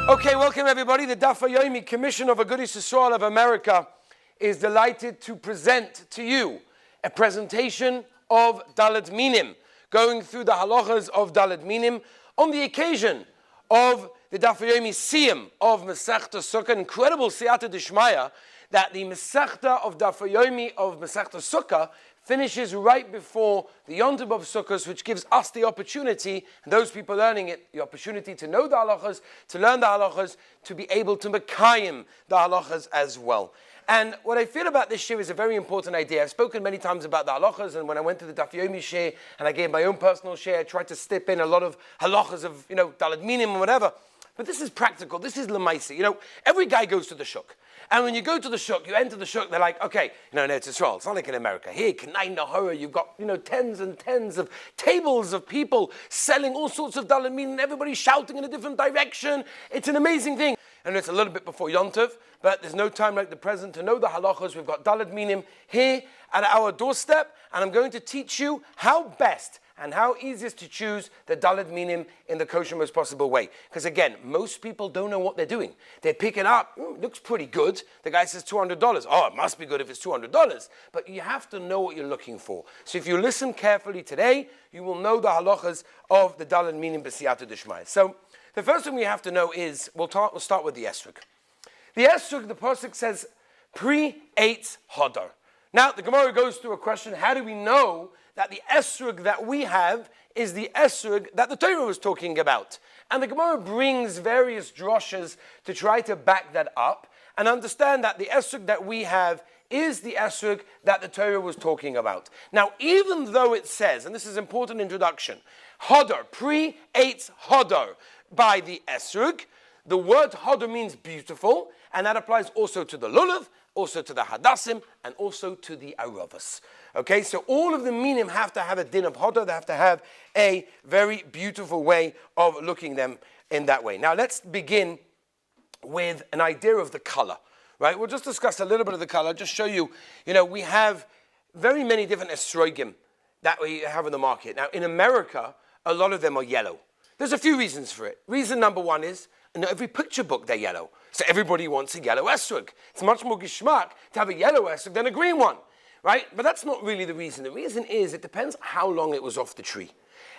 Okay, welcome everybody. The Daf Yomi Commission of Agudas Yisrael of America is delighted to present to you a presentation of Daled Minim, going through the halachas of Daled Minim on the occasion of the Daf Yomi Siyum of Masechta Sukkah, incredible siyata d'shmaya that the Masechta of Daf Yomi of Masechta Sukkah finishes right before the Yontif of Sukkot, which gives us the opportunity, and those people learning it, the opportunity to know the halachas, to learn the halachas, to be able to mekayim the halachas as well. And what I feel about this shiur is a very important idea. I've spoken many times about the halachas, and when I went to the Daf Yomi shiur, and I gave my own personal shiur, I tried to step in a lot of halachas of, Daled Minim or whatever. But this is practical. This is lemaisi. Every guy goes to the shuk. And when you go to the shuk, you enter the shuk, they're like, okay, no, it's Israel. It's not like in America. Here, Kanai Nahora, you've got, tens and tens of tables of people selling all sorts of Daled Minim, and everybody's shouting in a different direction. It's an amazing thing. And it's a little bit before Yontif, but there's no time like the present to know the halachas. We've got Daled Minim here at our doorstep, and I'm going to teach you how best and how easiest to choose the Daled Minim in the kosher most possible way. Because again, most people don't know what they're doing. They pick it up, looks pretty good. The guy says $200. Oh, it must be good if it's $200. But you have to know what you're looking for. So if you listen carefully today, you will know the halachas of the Daled Minim b'siyata d'shmaya. So the first thing we have to know is, we'll start with the esrog. The esrog, the pasuk says, pre-eitz hodar. Now, the Gemara goes through a question, how do we know that the esrog that we have is the esrog that the Torah was talking about? And the Gemara brings various droshes to try to back that up and understand that the esrog that we have is the esrog that the Torah was talking about. Now, even though it says, and this is an important introduction, hodar, pre-eitz hodar, by the esrog, the word hodar means beautiful, and that applies also to the lulav, also to the hadassim, and also to the aravas. Okay, so all of the minim have to have a din of hodar. They have to have a very beautiful way of looking them in that way. Now let's begin with an idea of the color. Right, we'll just discuss a little bit of the color. Just show you, we have very many different esrogim that we have in the market. Now in America, a lot of them are yellow. There's a few reasons for it. Reason number one is, in every picture book they're yellow. So everybody wants a yellow esrog. It's much more gishmak to have a yellow esrog than a green one, right? But that's not really the reason. The reason is it depends how long it was off the tree.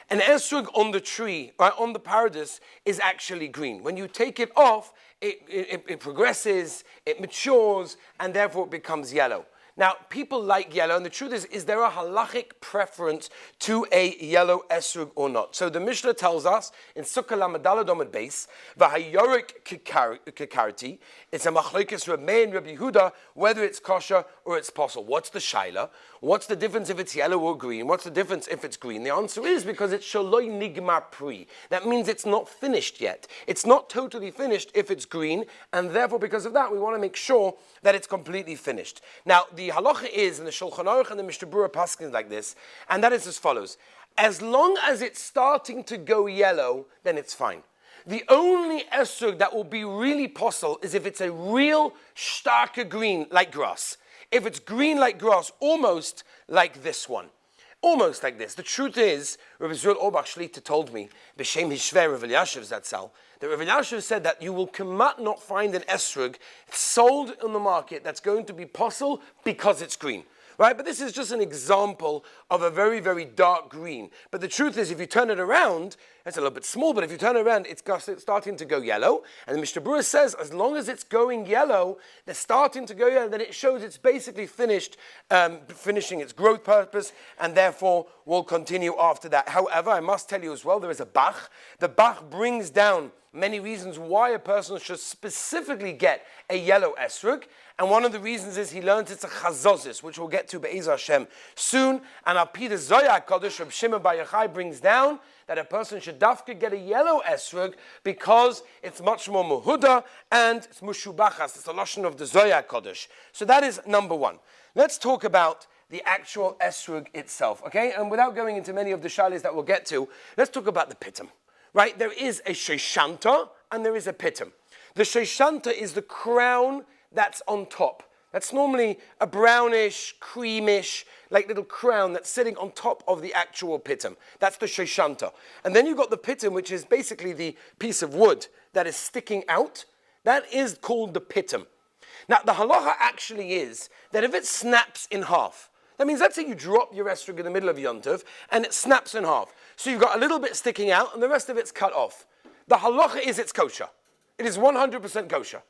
An esrog on the tree, on the paradise, is actually green. When you take it off, it progresses, it matures, and therefore it becomes yellow. Now, people like yellow, and the truth is there a halachic preference to a yellow esrog or not? So the Mishnah tells us in Sukkah Lamadalad Omid Beis, v'hayorik kikarti, it's a machlokes Reb Meir and Reb Ahuda, whether it's kosher or it's posel. What's the shaila? What's the difference if it's yellow or green? What's the difference if it's green? The answer is because it's shaloi nigmar pri. That means it's not finished yet. It's not totally finished if it's green, and therefore because of that we want to make sure that it's completely finished. Now the halacha is, in the Shulchan Aruch and the Mishnah Berurah paskins like this, and that is as follows. As long as it's starting to go yellow, then it's fine. The only esrog that will be really posel is if it's a real starker green like grass. If it's green like grass, almost like this one. Almost like this. The truth is, Rav Yisrael Orbach Shlita told me, B'Shem Hishver Rav Elyashiv Zatzal, that Rav Elyashiv said that you will kamat not find an esrog sold in the market that's going to be posel because it's green. Right? But this is just an example of a very, very dark green. But the truth is, if you turn it around, it's a little bit small, but if you turn it around, it's starting to go yellow. And the Mishnah Berurah says, as long as it's going yellow, they're starting to go yellow, then it shows it's basically finished, finishing its growth purpose, and therefore will continue after that. However, I must tell you as well, there is a bach. The bach brings down many reasons why a person should specifically get a yellow esrog. And one of the reasons is he learns it's a chazozis, which we'll get to Be'ez Hashem soon. And Al-Pi the Zohar Kodesh, Reb Shimon Bar Yochai brings down that a person should dafka get a yellow esrog because it's much more muhuda and it's mushubachas. It's the lashon of the Zohar Kodesh. So that is number one. Let's talk about the actual esrog itself, okay? And without going into many of the shalis that we'll get to, let's talk about the pitum. Right? There is a sheshanta and there is a pitum. The sheshanta is the crown that's on top. That's normally a brownish, creamish, like little crown that's sitting on top of the actual pitum. That's the shoshanta. And then you've got the pitum, which is basically the piece of wood that is sticking out. That is called the pitum. Now, the halacha actually is that if it snaps in half, that means let's say you drop your esrog in the middle of Yom Tov and it snaps in half. So you've got a little bit sticking out and the rest of it's cut off. The halacha is it's kosher. It is 100% kosher.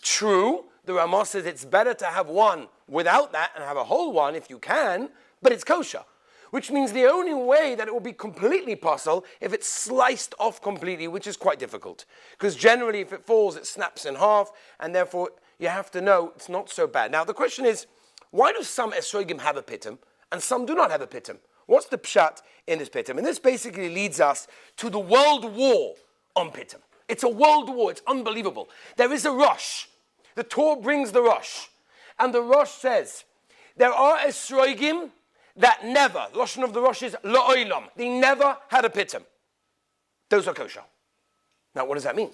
True, the Ramah says it's better to have one without that and have a whole one if you can, but it's kosher. Which means the only way that it will be completely possible if it's sliced off completely, which is quite difficult. Because generally if it falls, it snaps in half, and therefore you have to know it's not so bad. Now the question is, why do some esrogim have a pitum and some do not have a pitum? What's the pshat in this pitum? And this basically leads us to the world war on pitum. It's a world war. It's unbelievable. There is a Rosh. The Torah brings the Rosh. And the Rosh says, there are esrogim that never, the Lashon of the Rosh is la'olam. They never had a pitum. Those are kosher. Now, what does that mean?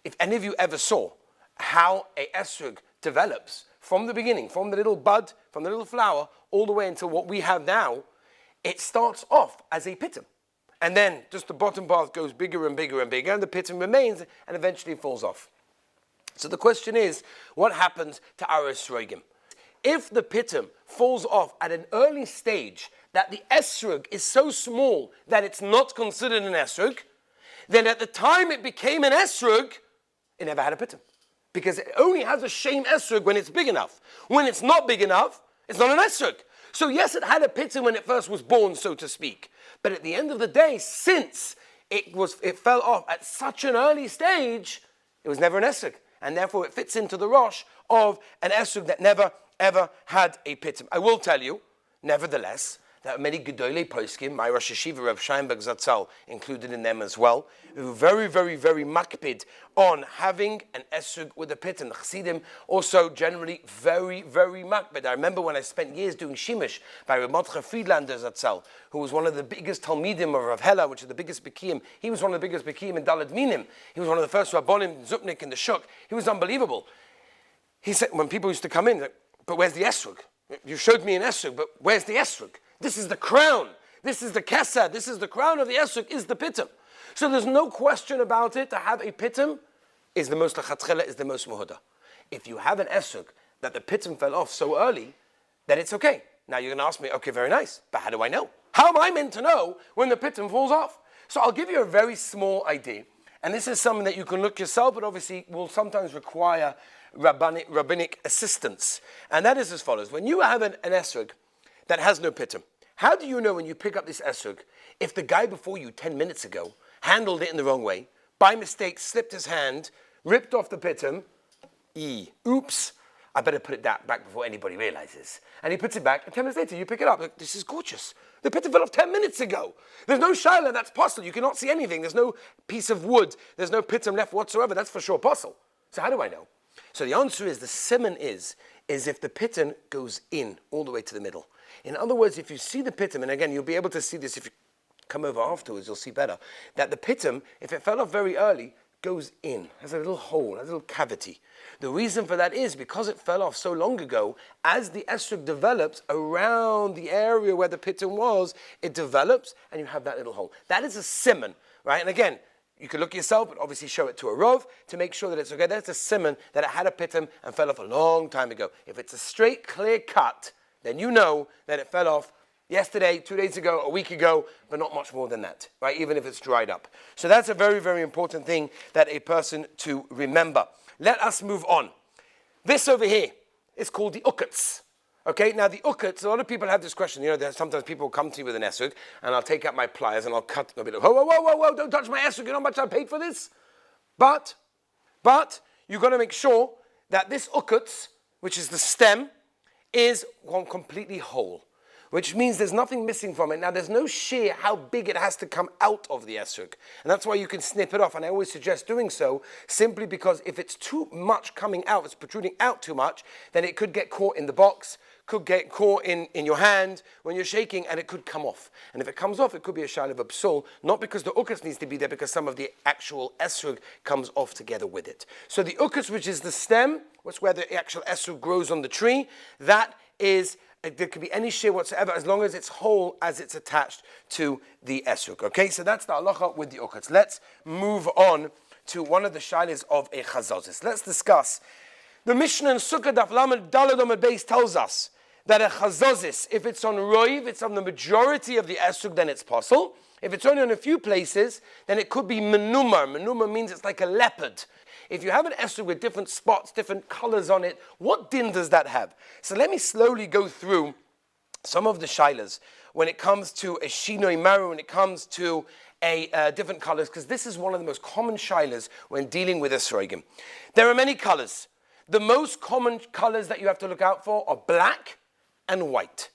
If any of you ever saw how a esrog develops from the beginning, from the little bud, from the little flower, all the way until what we have now, it starts off as a pitum. And then just the bottom part goes bigger and bigger and bigger, and the pitum remains, and eventually falls off. So the question is, what happens to our esrogim? If the pitum falls off at an early stage, that the esrog is so small that it's not considered an esrog, then at the time it became an esrog, it never had a pitum. Because it only has a shem esrog when it's big enough. When it's not big enough, it's not an esrog. So yes, it had a pitum when it first was born, so to speak. But at the end of the day, since it fell off at such an early stage, it was never an esrog. And therefore it fits into the rosh of an esrog that never ever had a pitum. I will tell you, nevertheless, that many Gedolei Poskim, my Rosh Hashiva Reb Sheinberg Zatzal included in them as well, who were very, very, very makpid on having an esrog with a pitum. The Chassidim also generally very, very makpid. I remember when I spent years doing Shimish by Reb Mordechai Friedlander Zatzal, who was one of the biggest Talmidim of Rav Hela, which is the biggest Bekiim. He was one of the biggest Bekiim in Daled Minim. He was one of the first Rabbonim, Zupnik in the Shuk. He was unbelievable. He said, when people used to come in, like, but where's the esrog? You showed me an esrog, but where's the esrog? This is the crown. This is the kesed. This is the crown of the esrog, is the pitum. So there's no question about it. To have a pitum is the most lachatchela, is the most muhuda. If you have an esrog that the pitum fell off so early, then it's okay. Now you're going to ask me, okay, very nice, but how do I know? How am I meant to know when the pitum falls off? So I'll give you a very small idea. And this is something that you can look yourself, but obviously will sometimes require rabbinic assistance. And that is as follows. When you have an esrog that has no pitum, how do you know when you pick up this esrog if the guy before you 10 minutes ago handled it in the wrong way, by mistake slipped his hand, ripped off the pitum, oops, I better put it back before anybody realizes. And he puts it back, and 10 minutes later you pick it up. Like, this is gorgeous. The pitum fell off 10 minutes ago. There's no shaila, that's possible. You cannot see anything. There's no piece of wood. There's no pitum left whatsoever. That's for sure possible. So how do I know? So the answer is, the siman is if the pitum goes in all the way to the middle. In other words, if you see the pitum, and again, you'll be able to see this if you come over afterwards, you'll see better, that the pitum, if it fell off very early, goes in, has a little hole, has a little cavity. The reason for that is because it fell off so long ago, as the esrog develops around the area where the pitum was, it develops and you have that little hole. That is a siman, right? And again, you can look yourself, but obviously show it to a rov to make sure that it's okay. That's a siman that it had a pitum and fell off a long time ago. If it's a straight, clear cut, then you know that it fell off yesterday, 2 days ago, a week ago, but not much more than that, right? Even if it's dried up. So that's a very, very important thing that a person to remember. Let us move on. This over here is called the ukats. Okay, now the ukats, a lot of people have this question, sometimes people come to you with an esrog, and I'll take out my pliers and I'll cut a bit of, whoa, don't touch my esrog, you know how much I paid for this? But, you've got to make sure that this ukats, which is the stem, is one completely whole, which means there's nothing missing from it. Now, there's no shear how big it has to come out of the esrog, and that's why you can snip it off, and I always suggest doing so, simply because if it's too much coming out, it's protruding out too much, then it could get caught in the box, could get caught in your hand when you're shaking, and it could come off. And if it comes off, it could be a shaila of a psul, not because the ukas needs to be there, because some of the actual esrog comes off together with it. So the ukas, which is the stem, what's where the actual esrog grows on the tree, that is, there could be any shear whatsoever, as long as it's whole, as it's attached to the esrog. Okay, so that's the halacha with the ukas. Let's move on to one of the shailas of a chazazis. Let's discuss. The Mishnah in Sukkah Daf Lamed Daled Amud Beis tells us that a chazazis, if it's on roiv, it's on the majority of the esrog, then it's possible. If it's only on a few places, then it could be menumar. Menumar means it's like a leopard. If you have an esrog with different spots, different colors on it, what din does that have? So let me slowly go through some of the shailas when it comes to a shinoi maru, when it comes to different colors, because this is one of the most common shailas when dealing with esrogim. There are many colors. The most common colors that you have to look out for are black and white.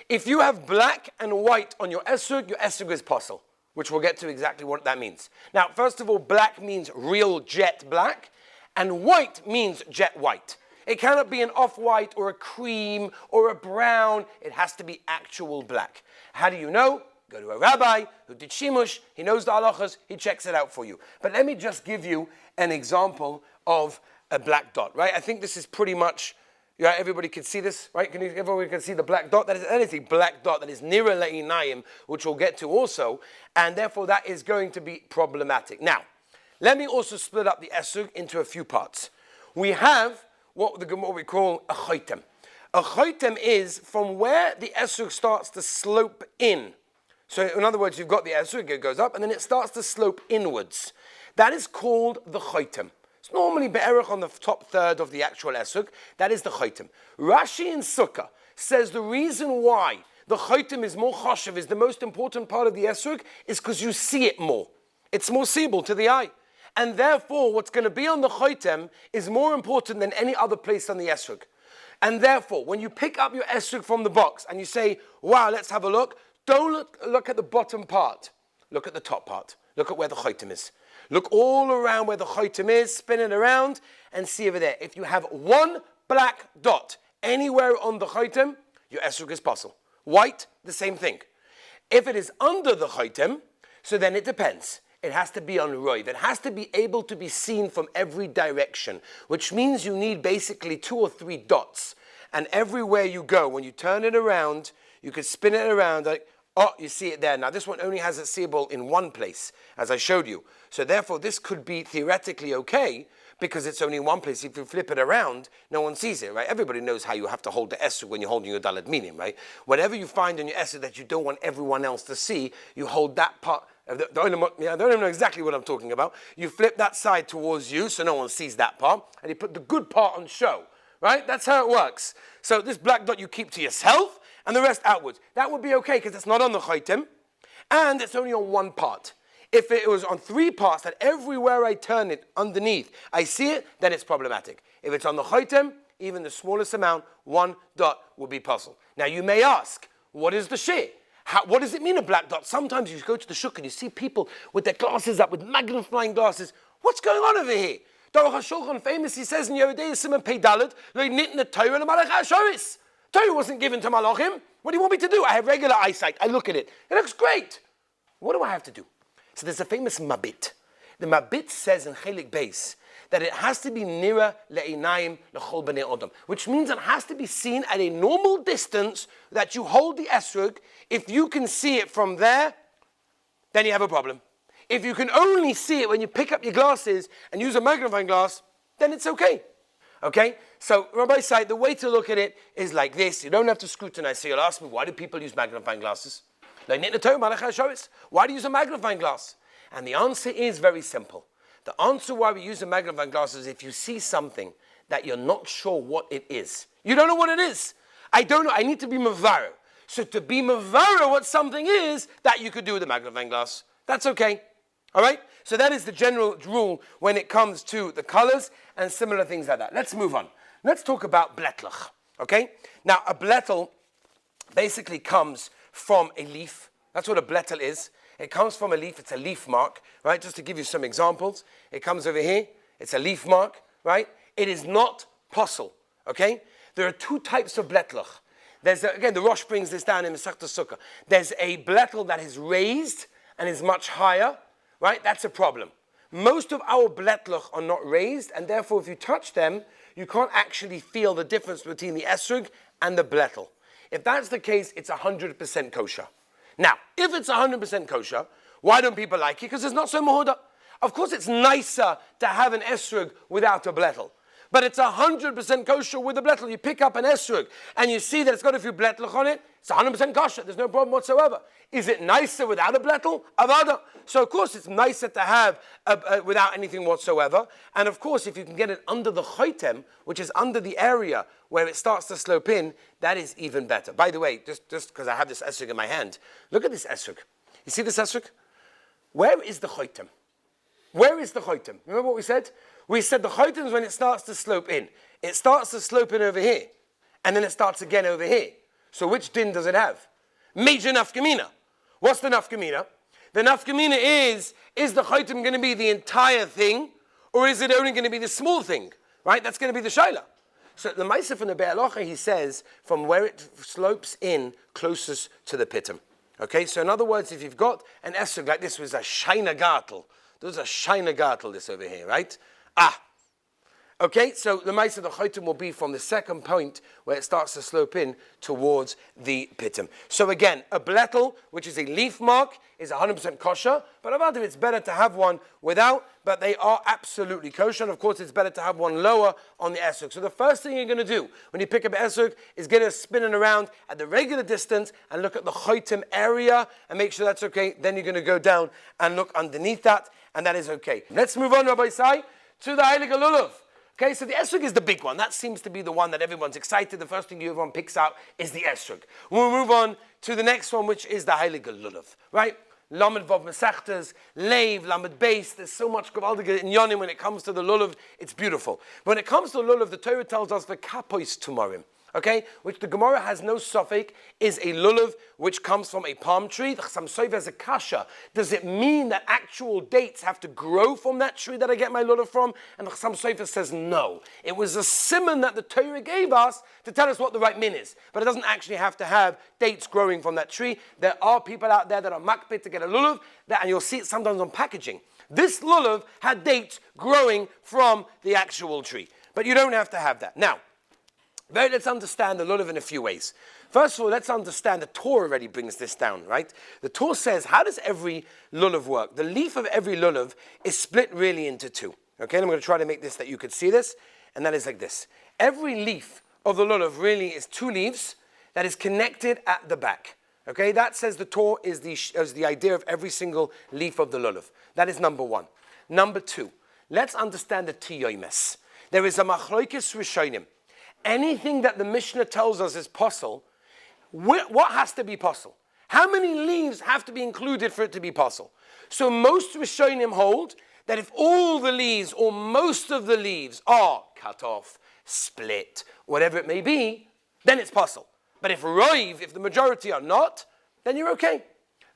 If you have black and white on your esrog is possible, which we'll get to exactly what that means. Now, first of all, black means real jet black, and white means jet white. It cannot be an off-white or a cream or a brown. It has to be actual black. How do you know? Go to a rabbi who did shimush, he knows the halachas, he checks it out for you. But let me just give you an example of a black dot, right? I think this is pretty much, yeah, everybody can see this, right? Everybody can see the black dot? That is anything black dot that is nira le'inayim, which we'll get to also, and therefore that is going to be problematic. Now, let me also split up the esrog into a few parts. We have what we call a choitem. A choitem is from where the esrog starts to slope in. So in other words, you've got the esrog, it goes up, and then it starts to slope inwards. That is called the choitem. It's normally be'erach on the top third of the actual esrog. That is the choitem. Rashi in Sukkah says the reason why the choitem is more choshev, is the most important part of the esrog, is because you see it more. It's more seeable to the eye. And therefore, what's going to be on the choitem is more important than any other place on the esrog. And therefore, when you pick up your esrog from the box and you say, wow, let's have a look, don't look at the bottom part. Look at the top part. Look at where the choitem is. Look all around where the choitem is, spin it around, and see over there. If you have one black dot anywhere on the choitem, your esrog is possible. White, the same thing. If it is under the choitem, so then it depends. It has to be on roiv. It has to be able to be seen from every direction, which means you need basically 2 or 3 dots. And everywhere you go, when you turn it around, you could spin it around like, oh, you see it there. Now, this one only has a seeable in one place, as I showed you. So therefore, this could be theoretically okay, because it's only in one place. If you flip it around, no one sees it, right? Everybody knows how you have to hold the esrog when you're holding your daled minim, right? Whatever you find in your esrog that you don't want everyone else to see, you hold that part. I don't even know exactly what I'm talking about. You flip that side towards you so no one sees that part, and you put the good part on show, right? That's how it works. So this black dot you keep to yourself, and the rest outwards. That would be okay, because it's not on the choitem, and it's only on one part. If it was on 3 parts, that everywhere I turn it underneath, I see it, then it's problematic. If it's on the choitem, even the smallest amount, 1 dot will be possible. Now you may ask, what is the shear? What does it mean, a black dot? Sometimes you go to the shuk and you see people with their glasses up, with magnifying glasses. What's going on over here? Doruch HaShulchan famously says in Yeridei Simon Pei Daled, Lo nitna Torah l'malach ha'shoris. Torah wasn't given to malachim. What do you want me to do? I have regular eyesight. I look at it. It looks great. What do I have to do? So there's a famous mabit. The mabit says in Chelik Beis that it has to be nira le'inayim l'chol b'nei odom, which means it has to be seen at a normal distance that you hold the esrog. If you can see it from there, then you have a problem. If you can only see it when you pick up your glasses and use a magnifying glass, then it's okay. Okay? So Rabbi said the way to look at it is like this. You don't have to scrutinize. So you'll ask me, why do people use magnifying glasses? Why do you use a magnifying glass? And the answer is very simple. The answer why we use a magnifying glass is if you see something that you're not sure what it is. You don't know what it is. I don't know. I need to be mavaro. So to be mavaro what something is, that you could do with a magnifying glass. That's okay. All right? So that is the general rule when it comes to the colors and similar things like that. Let's move on. Let's talk about bletlach. Okay? Now, a blettel basically comes from a leaf. That's what a blettel is. It comes from a leaf. It's a leaf mark, right? Just to give you some examples. It comes over here. It's a leaf mark, right? It is not posel, okay? There are 2 types of bletlach. Again, the Rosh brings this down in Masechta Sukkah. There's a blettel that is raised and is much higher, right? That's a problem. Most of our blettlach are not raised, and therefore if you touch them, you can't actually feel the difference between the esrog and the blettel. If that's the case, it's 100% kosher. Now, if it's 100% kosher, why don't people like it? Because it's not so Ahuda. Of course, it's nicer to have an esrog without a blettel. But it's 100% kosher with a blettel. You pick up an esrog and you see that it's got a few blettlach on it, it's 100% kosher. There's no problem whatsoever. Is it nicer without a blettel? Avada. So of course it's nicer to have without anything whatsoever. And of course if you can get it under the chotem, which is under the area where it starts to slope in, that is even better. By the way, just because I have this esrog in my hand, look at this esrog. You see this esrog? Where is the chotem? Where is the chotem? Remember what we said? We said the chotem is when it starts to slope in. It starts to slope in over here. And then it starts again over here. So which din does it have? Major nafkamina. What's the nafkamina? The nafkamina is the chotem going to be the entire thing, or is it only going to be the small thing? Right? That's going to be the shaila. So the Maaseh from the Be'alocha, he says, from where it slopes in closest to the pitum. Okay, so in other words, if you've got an esrog like this was a shaina gartel, there's a shaina gartel this over here, right? Okay, so the Maaseh of the chotem will be from the second point where it starts to slope in towards the pitum. So again, a blettel, which is a leaf mark, is 100% kosher, but about it's better to have one without, but they are absolutely kosher, and of course it's better to have one lower on the esrog. So the first thing you're going to do when you pick up esrog is get it spinning around at the regular distance and look at the chotem area and make sure that's okay. Then you're going to go down and look underneath that, and that is okay. Let's move on, Rabbi Sai, to the Heilige Lulav. Okay, so the esrog is the big one. That seems to be the one that everyone's excited. The first thing everyone picks out is the esrog. We'll move on to the next one, which is the Heilige Lulav, right? Lamed Vav Masechtas, Leiv, Lamed Beis. There's so much Gavaldige in Yonim when it comes to the Lulav. It's beautiful. When it comes to the Lulav, the Torah tells us the Kapois Tumorim. Okay, which the Gemara has no suffix, is a lulav which comes from a palm tree. The Chassam Sofer has a kasha. Does it mean that actual dates have to grow from that tree that I get my lulav from? And the Chassam Sofer says no. It was a simon that the Torah gave us to tell us what the right min is. But it doesn't actually have to have dates growing from that tree. There are people out there that are makpid to get a lulav, and you'll see it sometimes on packaging. This lulav had dates growing from the actual tree. But you don't have to have that. Now, let's understand the lulav in a few ways. First of all, let's understand the Torah already brings this down, right? The Torah says, how does every lulav work? The leaf of every lulav is split really into two. Okay, and I'm going to try to make this that you could see this, and that is like this. Every leaf of the lulav really is two leaves that is connected at the back. Okay, that says the Torah is the idea of every single leaf of the lulav. That is number one. Number two, let's understand the tiyomes. There is a machloikis rishonim. Anything that the Mishnah tells us is possible, what has to be possible? How many leaves have to be included for it to be possible? So most Rishonim hold that if all the leaves or most of the leaves are cut off, split, whatever it may be, then it's possible. But if the majority are not, then you're okay.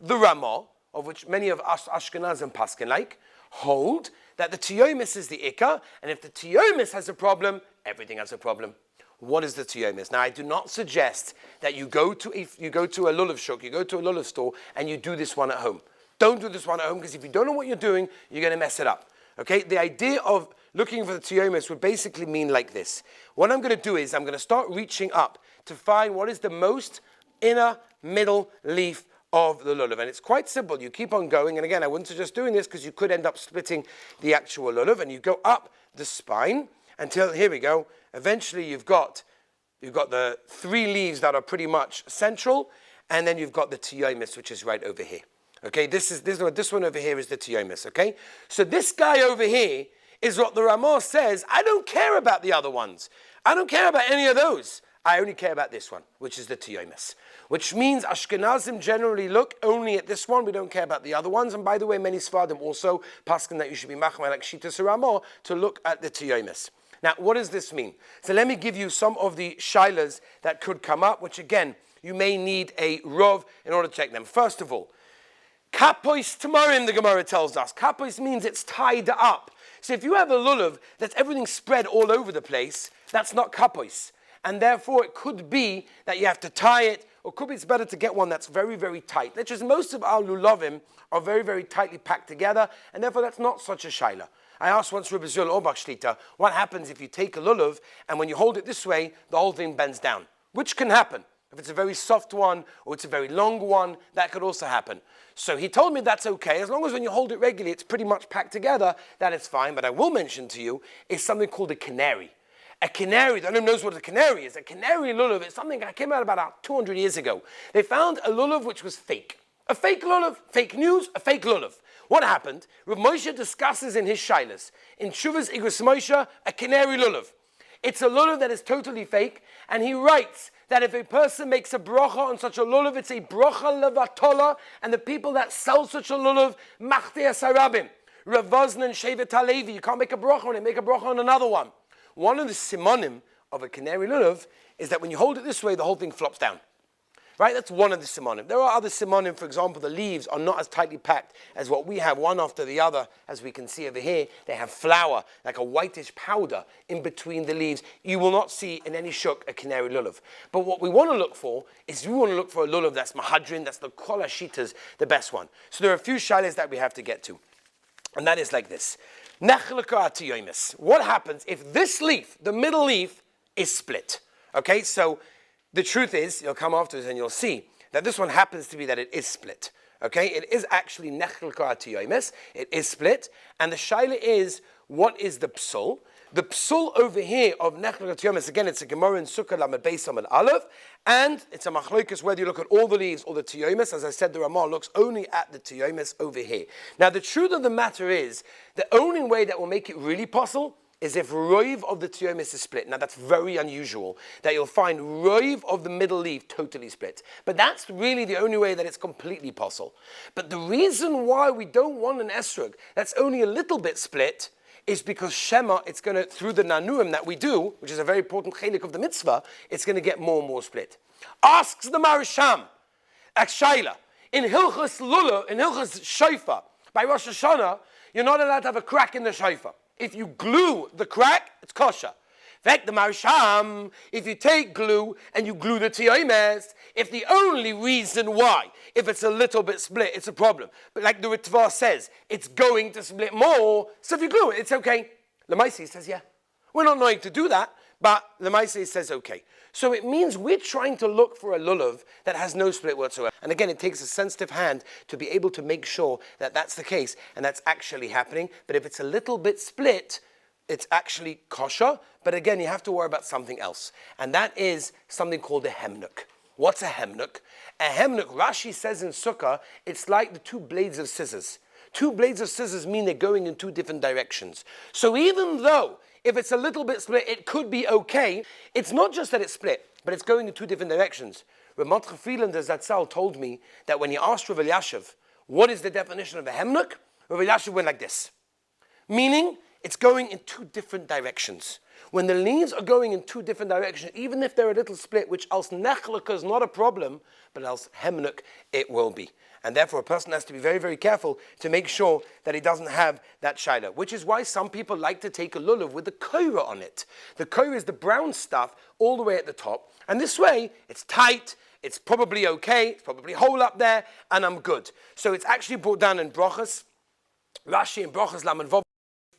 The Ramah, of which many of us Ashkenaz and Paskin like, hold that the tiyomis is the ikka, and if the tiyomis has a problem, everything has a problem. What is the tiyomis? Now, I do not suggest that you go to a lulav shuk, you go to a lulav store, and you do this one at home. Don't do this one at home, because if you don't know what you're doing, you're going to mess it up. Okay? The idea of looking for the tiyomis would basically mean like this. What I'm going to do is I'm going to start reaching up to find what is the most inner middle leaf of the lulav. And it's quite simple. You keep on going, and again, I wouldn't suggest doing this because you could end up splitting the actual lulav, and you go up the spine until, here we go, eventually you've got the three leaves that are pretty much central, and then you've got the tiyomis, which is right over here. Okay, this one over here is the tiyomis, okay? So this guy over here is what the Ramah says, I don't care about the other ones. I don't care about any of those. I only care about this one, which is the tiyomis. Which means Ashkenazim generally look only at this one. We don't care about the other ones. And by the way, many Sfardim also paskin that you should be machmir like Shitas Ramah to look at the tiyomis. Now, what does this mean? So let me give you some of the shilas that could come up, which again, you may need a rov in order to check them. First of all, kapois tamarim, the Gemara tells us. Kapois means it's tied up. So if you have a lulav that's everything spread all over the place, that's not kapois. and therefore it could be that you have to tie it, or could be it's better to get one that's very, very tight. That's just most of our lulavim are very, very tightly packed together, and therefore that's not such a shaila. I asked once Rabbi Zul Orbach Shlita, what happens if you take a lulav, and when you hold it this way, the whole thing bends down? Which can happen. If it's a very soft one, or it's a very long one, that could also happen. So he told me that's okay, as long as when you hold it regularly, it's pretty much packed together, that is fine. But I will mention to you, is something called a canary. A canary, no one knows what a canary is. A canary lulav is something that came out about 200 years ago. They found a lulav which was fake. A fake lulav, fake news, a fake lulav. What happened? Rav Moshe discusses in his shailas, in Shuvas Igros Moshe, a canary lulav. It's a lulav that is totally fake, and he writes that if a person makes a bracha on such a lulav, it's a bracha levatola, and the people that sell such a lulav, machtei asarabim, Rav Vozna and Shevet HaLevi, you can't make a bracha on it, make a bracha on another one. One of the simonim of a canary lulav is that when you hold it this way, the whole thing flops down. Right? That's one of the simonim. There are other simonim, for example, the leaves are not as tightly packed as what we have, one after the other, as we can see over here. They have flour, like a whitish powder, in between the leaves. You will not see in any shuk a canary lulav. But what we want to look for is we want to look for a lulav that's mahadrin, that's the kol hashitas, the best one. So there are a few shaylas that we have to get to. And that is like this. What happens if this leaf, the middle leaf, is split? Okay, so the truth is, you'll come afterwards and you'll see that this one happens to be that it is split. Okay, it is actually nechel ka'atiyomes. It is split, and the shaila is, what is the psul? The psul over here of nechel ka'atiyomes, again, it's a gemara in Sukkah Lamed Beis Amud Aleph, and it's a machlokas whether you look at all the leaves or the tiyomes. As I said, the Ramah looks only at the tiyomes over here. Now, the truth of the matter is, the only way that will make it really possible is if roiv of the tiyomis is split. Now that's very unusual, that you'll find roiv of the middle leaf totally split. But that's really the only way that it's completely possible. But the reason why we don't want an esrog that's only a little bit split is because Shema, it's going to, through the nanuim that we do, which is a very important chelik of the mitzvah, it's going to get more and more split. Asks the Marisham, Akshaila, in Hilchas Lula, in Hilchas Shofar, by Rosh Hashanah, you're not allowed to have a crack in the shofar. If you glue the crack, it's kosher. In fact, the Marisham, if you take glue and you glue the tiyomes, if the only reason why, if it's a little bit split, it's a problem. But like the Ritva says, it's going to split more, so if you glue it, it's okay. Lemaisi says, yeah. We're not knowing to do that, but Lemaisi says, okay. So it means we're trying to look for a lulav that has no split whatsoever. And again, it takes a sensitive hand to be able to make sure that that's the case and that's actually happening. But if it's a little bit split, it's actually kosher. But again, you have to worry about something else. And that is something called a hemnuk. What's a hemnuk? A hemnuk, Rashi says in Sukkah, it's like the two blades of scissors. Two blades of scissors mean they're going in two different directions. So even though if it's a little bit split, it could be okay. It's not just that it's split, but it's going in two different directions. Ramat Chafilan the Zatzal told me that when he asked Rav Elyashiv, what is the definition of a hemnuk? Rav Elyashiv went like this. Meaning, it's going in two different directions. When the leaves are going in two different directions, even if they're a little split, which else nechlaka is not a problem, but else hemnuk it will be. And therefore a person has to be very, very careful to make sure that he doesn't have that shaila, which is why some people like to take a lulav with the koira on it. The koira is the brown stuff all the way at the top, and this way it's tight, it's probably okay, it's probably whole up there, and I'm good. So it's actually brought down in brachas. Rashi in brachas Lamed Vav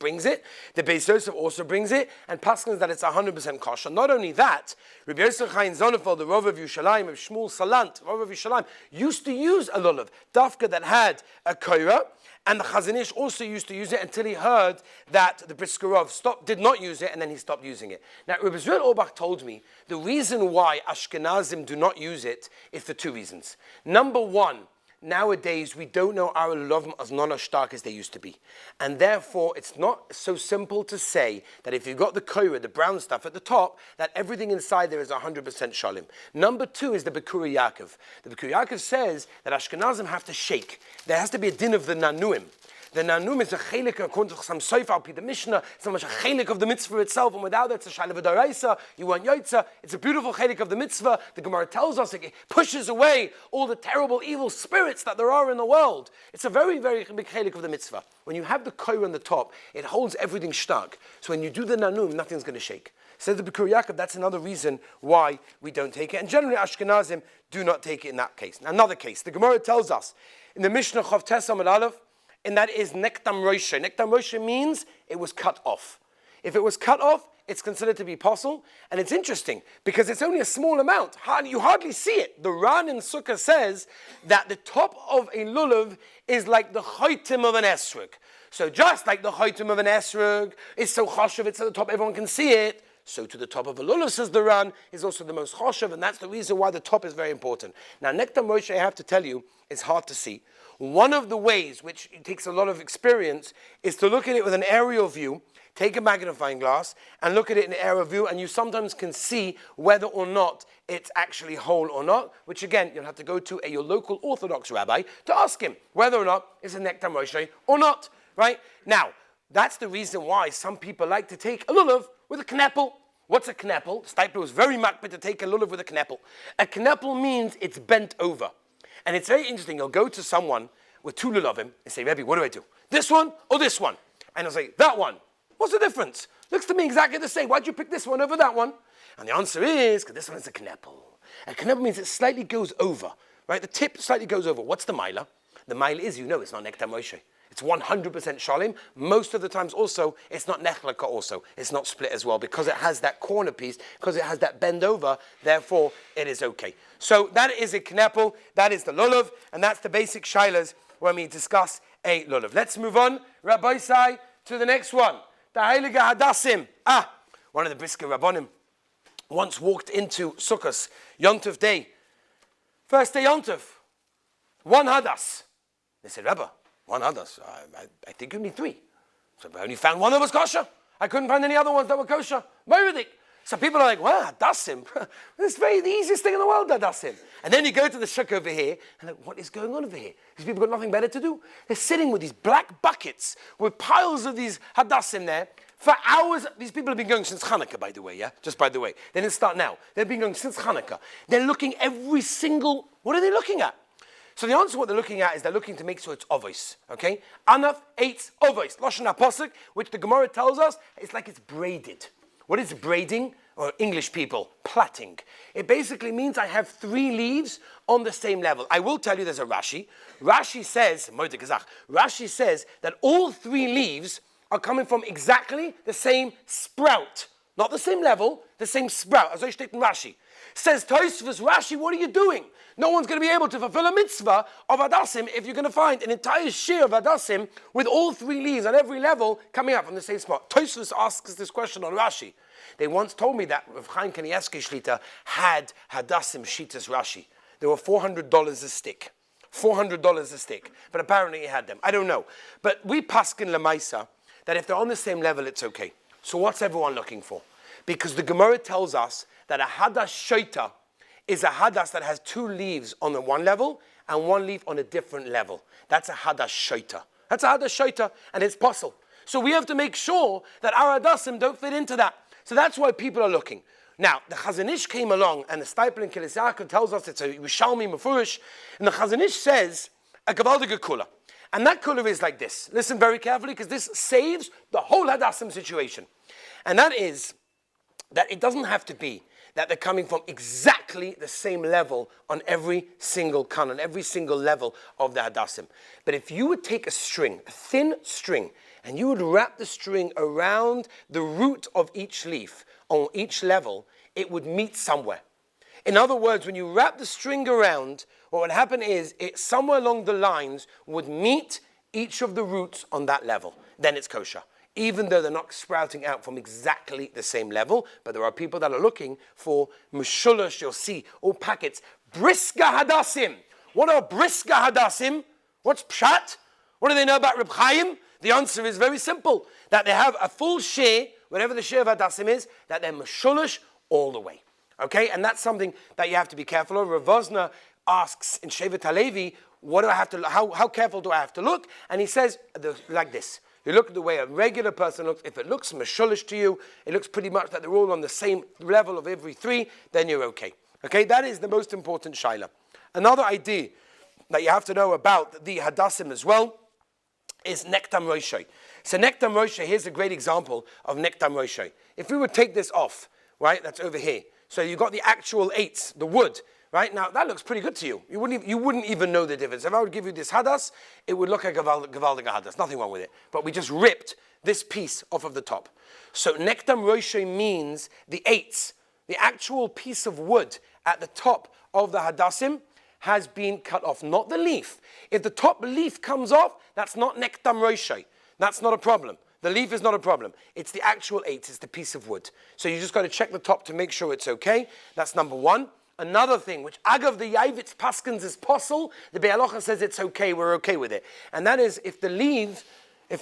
brings it, the Beis Yosef also brings it, and paskins that it's 100% kosher. Not only that, Rabbi Yosef Chaim Zonefeld, the Rav of Yerushalayim, of Shmuel Salant, Rav of Yerushalayim, used to use a lulav, dafka that had a koira, and the Chazon Ish also used to use it until he heard that the Briskerov did not use it, and then he stopped using it. Now, Rabbi Zruel Orbach told me the reason why Ashkenazim do not use it is for two reasons. Number one, nowadays, we don't know our lulavim as non as stark as they used to be. And therefore, it's not so simple to say that if you've got the koira, the brown stuff at the top, that everything inside there is 100% shalim. Number two is the Bekura Yaakov. The Bekura Yaakov says that Ashkenazim have to shake. There has to be a din of the nanuim. The nanum is a chelik, according to some soif the Mishnah, it's so much a chelik of the mitzvah itself, and without that, it's a shayla v'daraisa, you want yotza, it's a beautiful chelik of the mitzvah. The Gemara tells us it pushes away all the terrible, evil spirits that there are in the world. It's a very, very big chelik of the mitzvah. When you have the koir on the top, it holds everything stuck. So when you do the nanum, nothing's going to shake. Says the B'kur Yaakov, that's another reason why we don't take it. And generally Ashkenazim do not take it in that case. Now, another case, the Gemara tells us in the Mishnah Chav Tes Amud Aleph, and that is Nektam Roshe. Nektam Roshe means it was cut off. If it was cut off, it's considered to be possible. And it's interesting because it's only a small amount. You hardly see it. The Ran in Sukkah says that the top of a lulav is like the chaitim of an esrog. So just like the chaitim of an esrog is so chashuv, it's at the top, everyone can see it. So to the top of a lulav, says the Ran, is also the most chashuv, and that's the reason why the top is very important. Now, Nektam Roshe, I have to tell you, is hard to see. One of the ways, which it takes a lot of experience, is to look at it with an aerial view. Take a magnifying glass and look at it in aerial view, and you sometimes can see whether or not it's actually whole or not, which again, you'll have to go to your local Orthodox rabbi to ask him whether or not it's a Nektam Roshe or not, right? Now, that's the reason why some people like to take a lulav with a kneppel. What's a kneppel? Stipler was very makbid to take a lulav with a kneppel. A kneppel means it's bent over. And it's very interesting. You'll go to someone with two lulavim and say, Rebbe, what do I do? This one or this one? And he'll say, that one. What's the difference? Looks to me exactly the same. Why'd you pick this one over that one? And the answer is, because this one is a kneppel. A kneppel means it slightly goes over, right? The tip slightly goes over. What's the milah? The milah is, it's not Nektam Roshe. It's 100% shalim. Most of the times also, it's not nechlaka also. It's not split as well because it has that corner piece, because it has that bend over, therefore it is okay. So that is a kneppel, that is the lulav, and that's the basic shilas when we discuss a lulav. Let's move on, Rabbi Sai, to the next one. The Heilige Hadassim. One of the Brisker Rabbonim once walked into Sukkos, Yontov day. First day Yontov, one Hadas. They said, Rebbe, one Hadas. I think you need three. So I only found one that was kosher. I couldn't find any other ones that were kosher. Moiridik. So people are like, well, Hadassim, it's the easiest thing in the world, Hadassim. And then you go to the shuk over here, and like, what is going on over here? These people got nothing better to do. They're sitting with these black buckets, with piles of these Hadassim there, for hours. These people have been going since Hanukkah, by the way, yeah? Just by the way. They didn't start now. They've been going since Hanukkah. They're looking every single, what are they looking at? So the answer to what they're looking at is they're looking to make sure it's ovois, okay? Anaf eats ovois. Lashon HaPosuk, which the Gemara tells us, it's like it's braided. What is braiding? Or English people, plaiting. It basically means I have three leaves on the same level. I will tell you there's a Rashi. Rashi says that all three leaves are coming from exactly the same sprout. Not the same level, the same sprout. As I state in Rashi. Says Tosfos, Rashi, what are you doing? No one's going to be able to fulfill a mitzvah of Hadassim if you're going to find an entire shiur of Hadassim with all three leaves on every level coming out from the same spot. Tosfos asks this question on Rashi. They once told me that Rav Chaim Kanievsky Shlita had Hadassim Shitas Rashi. They were $400 a stick. $400 a stick. But apparently he had them. I don't know. But we paskin lemaisa that if they're on the same level, it's okay. So what's everyone looking for? Because the Gemara tells us that a Hadas Shoita is a Hadas that has two leaves on the one level and one leaf on a different level. That's a Hadas Shoita. That's a Hadas Shoita, and it's possible. So we have to make sure that our Hadassim don't fit into that. So that's why people are looking. Now, the Chazon Ish came along, and the Stipler in Kilis Yaakov tells us it's a Yerushalmi Mefurish, and the Chazon Ish says a Gavaldige Kula. And that Kula is like this. Listen very carefully, because this saves the whole Hadassim situation. And that is that it doesn't have to be that they're coming from exactly the same level on every single kan, on every single level of the Hadassim. But if you would take a string, a thin string, and you would wrap the string around the root of each leaf on each level, it would meet somewhere. In other words, when you wrap the string around, what would happen is it somewhere along the lines would meet each of the roots on that level. Then it's kosher. Even though they're not sprouting out from exactly the same level, but there are people that are looking for mushulash, you'll see, all packets. Briska Hadassim. What are Briska Hadassim? What's Pshat? What do they know about Reb Chaim? The answer is very simple, that they have a full share, whatever the share of Hadassim is, that they're mashulush all the way. Okay, and that's something that you have to be careful of. Rav Vosner asks in Shevet HaLevi, what do I have to, how careful do I have to look? And he says, like this. You look at the way a regular person looks. If it looks mashulish to you, it looks pretty much that they're all on the same level of every three, then you're okay. Okay, that is the most important shaila. Another idea that you have to know about the Hadassim as well is Nektam Roshe. So Nektam Roshe, here's a great example of Nektam Roshe. If we would take this off, right, that's over here. So you've got the actual eights, the wood, right? Now, that looks pretty good to you. You wouldn't even know the difference. If I would give you this hadas, it would look like a Gavaldiga hadas. Nothing wrong with it. But we just ripped this piece off of the top. So Nektam Roshe means the eights, the actual piece of wood at the top of the hadassim has been cut off, not the leaf. If the top leaf comes off, that's not Nektam Roshe. That's not a problem. The leaf is not a problem. It's the actual eights, it's the piece of wood. So you just got to check the top to make sure it's okay. That's number one. Another thing, which agav the Yavitz Paskins is possible, the Be'alocha says it's okay, we're okay with it. And that is if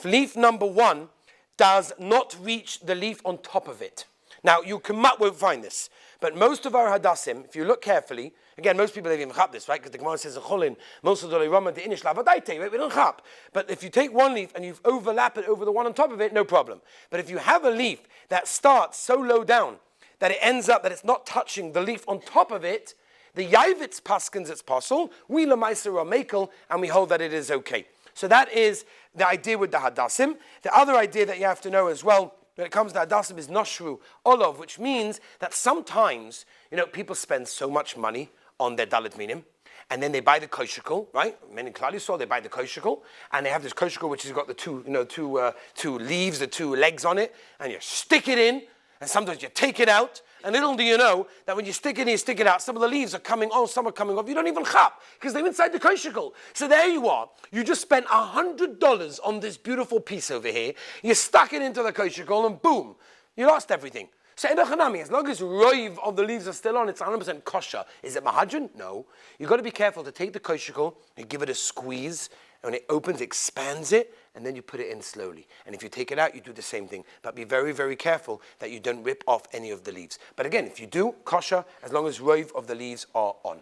leaf number one does not reach the leaf on top of it. Now, you won't find this, but most of our hadassim, if you look carefully, again, most people don't even chap this, right? Because the Gemara says in Cholin, most of the Rama the Inish Lavadaite, right? We don't chap. But if you take one leaf and you overlap it over the one on top of it, no problem. But if you have a leaf that starts so low down that it ends up that it's not touching the leaf on top of it, the Yavitz Paskins it's possible, we Lamaiser or Makel, and we hold that it is okay. So that is the idea with the hadassim. The other idea that you have to know as well, when it comes to hadassim, is noshru olov, which means that sometimes, people spend so much money on their dalit minim, and then they buy the koshikol, right? Men in Klal Yisrael, they buy the koshikol, and they have this koshikol which has got the two leaves, the two legs on it, and you stick it in, and sometimes you take it out, and little do you know that when you stick it in, you stick it out, some of the leaves are coming on, some are coming off. You don't even chap, because they're inside the koshikol. So there you are. You just spent $100 on this beautiful piece over here. You stuck it into the koshikol, and boom, you lost everything. So Edachanami, as long as roiv of the leaves are still on, it's 100% kosher. Is it mahadran? No. You've got to be careful to take the koshikol and give it a squeeze. And when it opens, it expands it, and then you put it in slowly. And if you take it out, you do the same thing. But be very, very careful that you don't rip off any of the leaves. But again, if you do, kosher, as long as roiv of the leaves are on.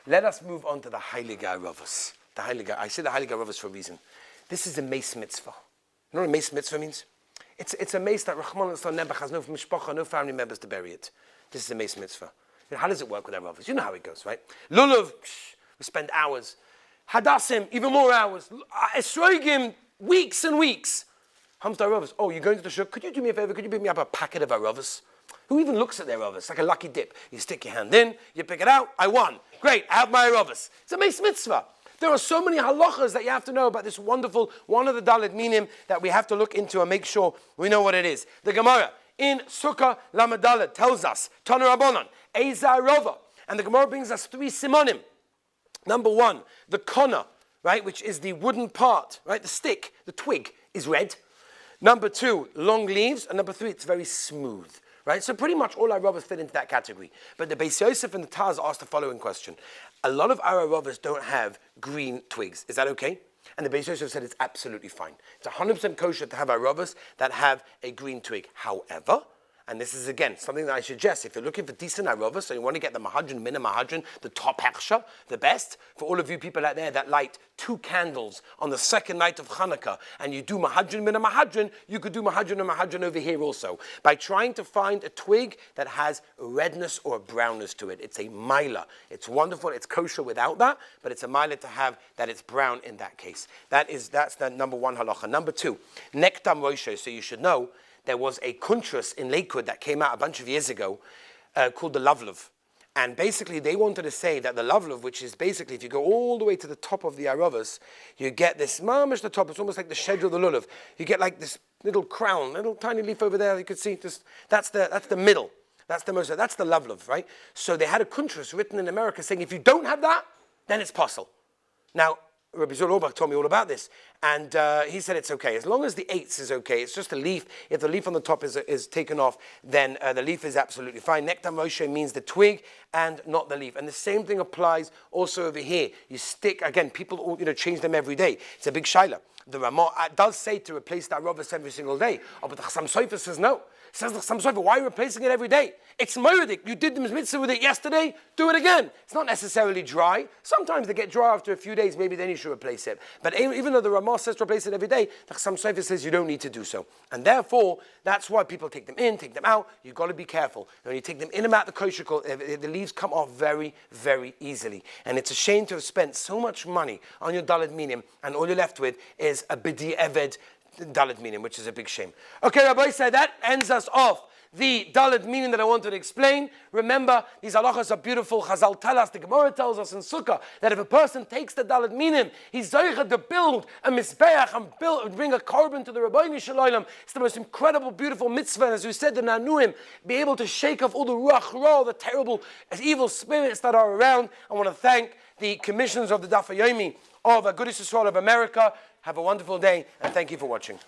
Let us move on to the Heilige Aravos. I say the Heilige Aravos for a reason. This is a mace mitzvah. You know what a mace mitzvah means? It's a mace that Rahman Nebuch has no mishpacha, no family members to bury it. This is a mace mitzvah. How does it work with Aravos? You know how it goes, right? Lulav, we spend hours. Hadassim, even more hours. Esrogim, weeks and weeks. Comes to Aravos. Oh, you're going to the shuk? Could you do me a favor? Could you pick me up a packet of Aravos? Who even looks at their Aravos? It's like a lucky dip. You stick your hand in, you pick it out, I won. Great, I have my Aravos. It's a mace mitzvah. There are so many halachas that you have to know about this wonderful, one of the Dalit Minim that we have to look into and make sure we know what it is. The Gemara in Sukkah Lamadalet tells us, Tanu Rabbanan, Eza Rova. And the Gemara brings us 3 simonim. Number 1, the kona, right, which is the wooden part, right, the stick, the twig, is red. Number 2, long leaves. And number 3, it's very smooth, right? So pretty much all our Aravos fit into that category. But the Beis Yosef and the Taz asked the following question. A lot of our Aravos don't have green twigs. Is that okay? And the Beis Yosef said it's absolutely fine. It's 100% kosher to have Aravos that have a green twig. However, and this is, again, something that I suggest. If you're looking for decent Aravos, so you want to get the Mahadran, Minim Mahadran, the top Heksha, the best, for all of you people out there that light 2 candles on the second night of Hanukkah, and you do Mahadran, Minim Mahadran, you could do Mahadran and Mahadran over here also, by trying to find a twig that has redness or brownness to it. It's a Maila. It's wonderful. It's kosher without that, but it's a Maila to have that it's brown in that case. That's the number 1 halacha. Number 2, Nektam Roshe. So you should know, there was a kuntras in Lakewood that came out a bunch of years ago called the Lavlov. And basically they wanted to say that the Lavlov, which is basically, if you go all the way to the top of the Aravos, you get this mamish the top, it's almost like the shedra of the Lulav. You get like this little crown, little tiny leaf over there, you could see, that's the middle. That's the Lavlov, right? So they had a kuntras written in America saying, if you don't have that, then it's possible. Now, Rabbi Zul Orbach told me all about this, and he said it's okay. As long as the eights is okay, it's just a leaf. If the leaf on the top is taken off, then the leaf is absolutely fine. Nektam Moshe means the twig and not the leaf. And the same thing applies also over here. You stick, again, people change them every day. It's a big shaila. The Ramah does say to replace the Aravos every single day. Oh, but the Chassam Sofer says no. Says the Chassam Sofer, why are you replacing it every day? It's moedik. You did the mitzvah with it yesterday, do it again. It's not necessarily dry. Sometimes they get dry after a few days, maybe then you should replace it. But even though the Ramah says to replace it every day, the Chassam Sofer says you don't need to do so. And therefore, that's why people take them in, take them out. You've got to be careful. When you take them in and out the kosher, the leaves come off very, very easily. And it's a shame to have spent so much money on your dalet minim, and all you're left with is a bidi eved Dalet Minim, which is a big shame. Okay, Rabbi said that ends us off. The Dalet Minim that I wanted to explain. Remember, these halachas are beautiful. Chazal tell us, the Gemara tells us in Sukkah, that if a person takes the Dalet Minim, he's zoicha to build a mizbeach and bring a carbon to the Rabbeinu Shalom. It's the most incredible, beautiful mitzvah. And as we said, the Nanuim, be able to shake off all the ruach ra, the terrible, evil spirits that are around. I want to thank the commissions of the Daf Yomi of Agudas Yisrael of America. Have a wonderful day, and thank you for watching.